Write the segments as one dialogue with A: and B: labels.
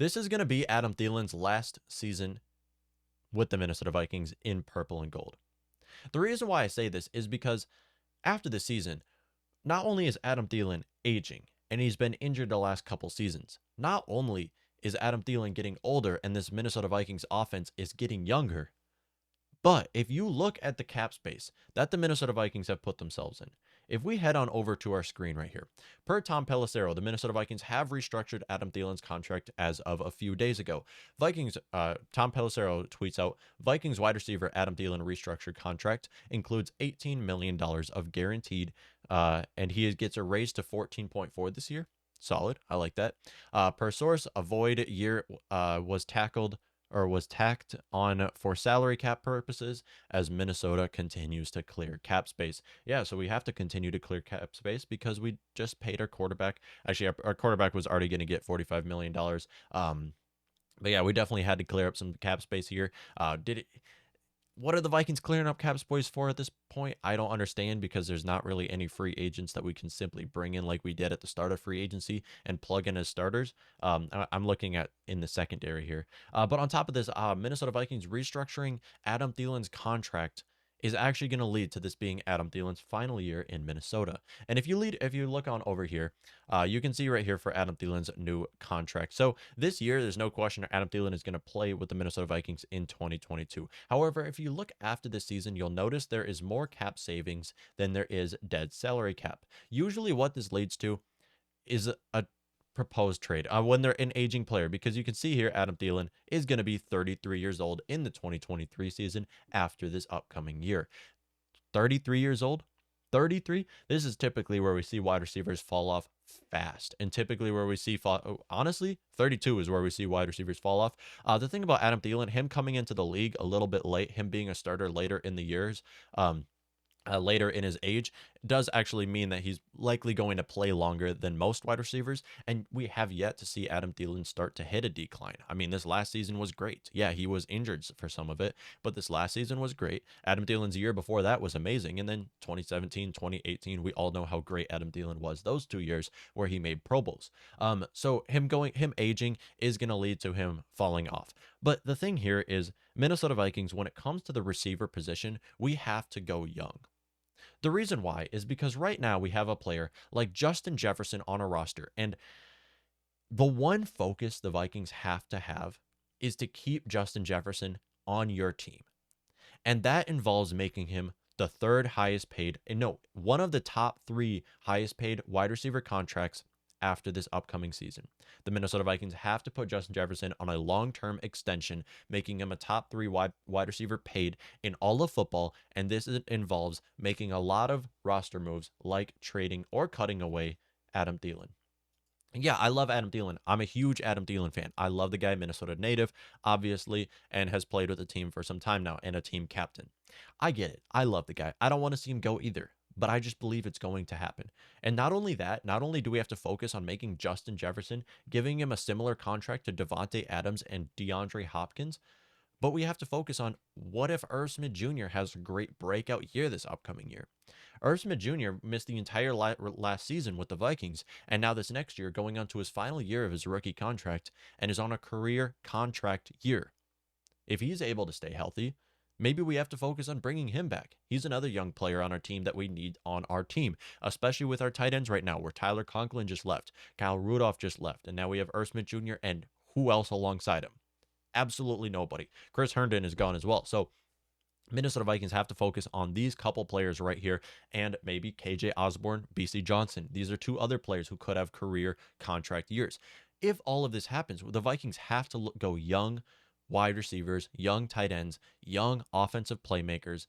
A: This is going to be Adam Thielen's last season with the Minnesota Vikings in purple and gold. The reason why I say this is because after the season, not only is Adam Thielen aging, and he's been injured the last couple seasons, not only is Adam Thielen getting older and this Minnesota Vikings offense is getting younger, but if you look at the cap space that the Minnesota Vikings have put themselves in, if we head on over to our screen right here, per Tom Pelissero, the Minnesota Vikings have restructured Adam Thielen's contract as of a few days ago. Tom Pelissero tweets out, Vikings wide receiver Adam Thielen restructured contract includes $18 million of guaranteed, and he gets a raise to 14.4 this year. Solid. I like that. Per source, a void year was tacked on for salary cap purposes as Minnesota continues to clear cap space. Yeah, so we have to continue to clear cap space because we just paid our quarterback. Actually, our quarterback was already going to get $45 million. But yeah, we definitely had to clear up some cap space here. What are the Vikings clearing up cap space for at this point? I don't understand, because there's not really any free agents that we can simply bring in like we did at the start of free agency and plug in as starters. I'm looking at in the secondary here. But on top of this, Minnesota Vikings restructuring Adam Thielen's contract is actually going to lead to this being Adam Thielen's final year in Minnesota. And if you look on over here, you can see right here for Adam Thielen's new contract. So this year, there's no question Adam Thielen is going to play with the Minnesota Vikings in 2022. However, if you look after this season, you'll notice there is more cap savings than there is dead salary cap. Usually what this leads to is a proposed trade when they're an aging player, because you can see here Adam Thielen is going to be 33 years old in the 2023 season after this upcoming year. 33 years old? 33? This is typically where we see wide receivers fall off fast, and typically where we see honestly 32 is where we see wide receivers fall off. The thing about Adam Thielen, him coming into the league a little bit late, him being a starter later in the years, later in his age, does actually mean that he's likely going to play longer than most wide receivers, and we have yet to see Adam Thielen start to hit a decline. I mean, this last season was great. Yeah, he was injured for some of it, but this last season was great. Adam Thielen's year before that was amazing, and then 2017, 2018, we all know how great Adam Thielen was those 2 years where he made Pro Bowls. So him aging is going to lead to him falling off. But the thing here is Minnesota Vikings, when it comes to the receiver position, we have to go young. The reason why is because right now we have a player like Justin Jefferson on a roster, and the one focus the Vikings have to have is to keep Justin Jefferson on your team. And that involves making him the third highest paid, and no, one of the top 3 highest paid wide receiver contracts after this upcoming season. The Minnesota Vikings have to put Justin Jefferson on a long-term extension, making him a top 3 wide receiver paid in all of football, and this involves making a lot of roster moves like trading or cutting away Adam Thielen. Yeah, I love Adam Thielen. I'm a huge Adam Thielen fan. I love the guy, Minnesota native, obviously, and has played with the team for some time now, and a team captain. I get it. I love the guy. I don't want to see him go either, but I just believe it's going to happen. And not only that, not only do we have to focus on making Justin Jefferson, giving him a similar contract to Devontae Adams and DeAndre Hopkins, but we have to focus on what if Irv Smith Jr. has a great breakout year this upcoming year. Irv Smith Jr. missed the entire last season with the Vikings, and now this next year going on to his final year of his rookie contract and is on a career contract year. If he's able to stay healthy, maybe we have to focus on bringing him back. He's another young player on our team that we need on our team, especially with our tight ends right now, where Tyler Conklin just left, Kyle Rudolph just left, and now we have Irv Smith Jr. and who else alongside him? Absolutely nobody. Chris Herndon is gone as well. So Minnesota Vikings have to focus on these couple players right here, and maybe KJ Osborne, BC Johnson. These are 2 other players who could have career contract years. If all of this happens, the Vikings have to go young wide receivers, young tight ends, young offensive playmakers,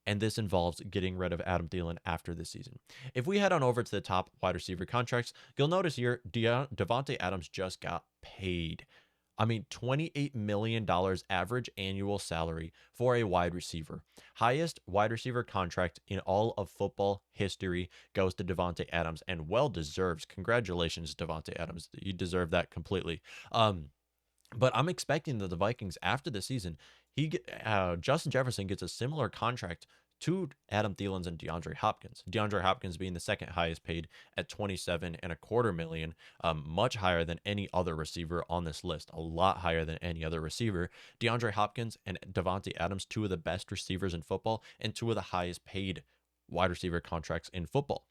A: and this involves getting rid of Adam Thielen after this season. If we head on over to the top wide receiver contracts, you'll notice here Devontae Adams just got paid. I mean, $28 million average annual salary for a wide receiver. Highest wide receiver contract in all of football history goes to Devontae Adams, and well deserves. Congratulations, Devontae Adams. You deserve that completely. But I'm expecting that the Vikings after the season, Justin Jefferson gets a similar contract to Adam Thielens and DeAndre Hopkins. DeAndre Hopkins being the second highest paid at $27.25 million, much higher than any other receiver on this list, a lot higher than any other receiver. DeAndre Hopkins and Davante Adams, two of the best receivers in football and two of the highest paid wide receiver contracts in football.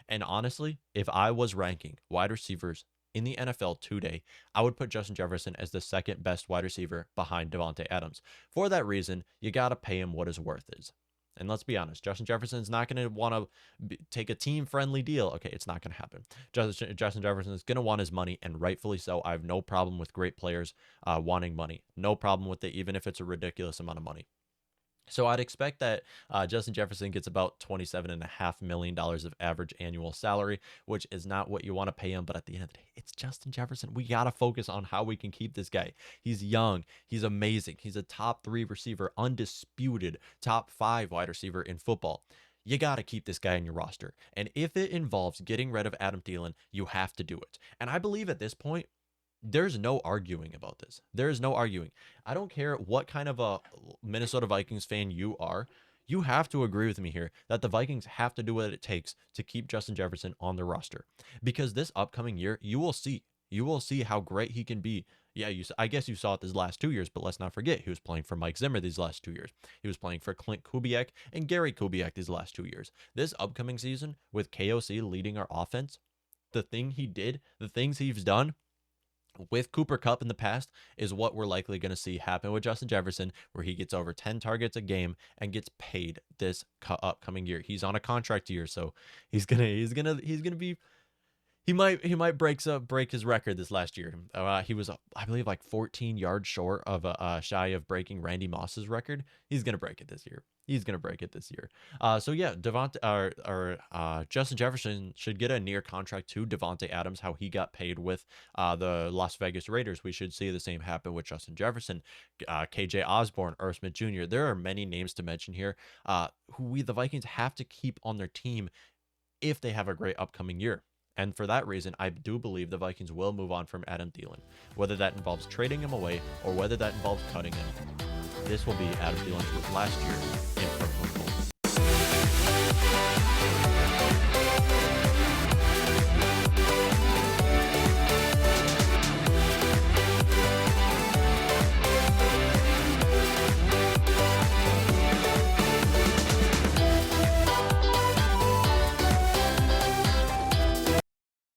A: And honestly, if I was ranking wide receivers in the NFL today, I would put Justin Jefferson as the second best wide receiver behind Davante Adams. For that reason, you got to pay him what his worth is. And let's be honest, Justin Jefferson is not going to want to take a team-friendly deal. Okay, it's not going to happen. Justin Jefferson is going to want his money, and rightfully so. I have no problem with great players wanting money. No problem with it, even if it's a ridiculous amount of money. So I'd expect that Justin Jefferson gets about $27.5 million of average annual salary, which is not what you want to pay him. But at the end of the day, it's Justin Jefferson. We got to focus on how we can keep this guy. He's young. He's amazing. He's a top 3 receiver, undisputed top 5 wide receiver in football. You got to keep this guy in your roster. And if it involves getting rid of Adam Thielen, you have to do it. And I believe at this point, there's no arguing about this. There is no arguing. I don't care what kind of a Minnesota Vikings fan you are. You have to agree with me here that the Vikings have to do what it takes to keep Justin Jefferson on the roster. Because this upcoming year, you will see how great he can be. Yeah, I guess you saw it these last 2 years, but let's not forget, he was playing for Mike Zimmer these last 2 years. He was playing for Clint Kubiak and Gary Kubiak these last 2 years. This upcoming season, with KOC leading our offense, the thing he did, the things he's done, with Cooper Kupp in the past is what we're likely going to see happen with Justin Jefferson, where he gets over 10 targets a game and gets paid this upcoming year. He's on a contract year, so he's gonna be. He might break his record this last year. He was, I believe, like 14 yards short of shy of breaking Randy Moss's record. He's gonna break it this year. So yeah, Justin Jefferson should get a near contract to Davante Adams, how he got paid with the Las Vegas Raiders. We should see the same happen with Justin Jefferson, KJ Osborne, Irv Smith Jr. There are many names to mention here who the Vikings have to keep on their team if they have a great upcoming year. And for that reason, I do believe the Vikings will move on from Adam Thielen, whether that involves trading him away or whether that involves cutting him. This will be Adam Thielen's last year in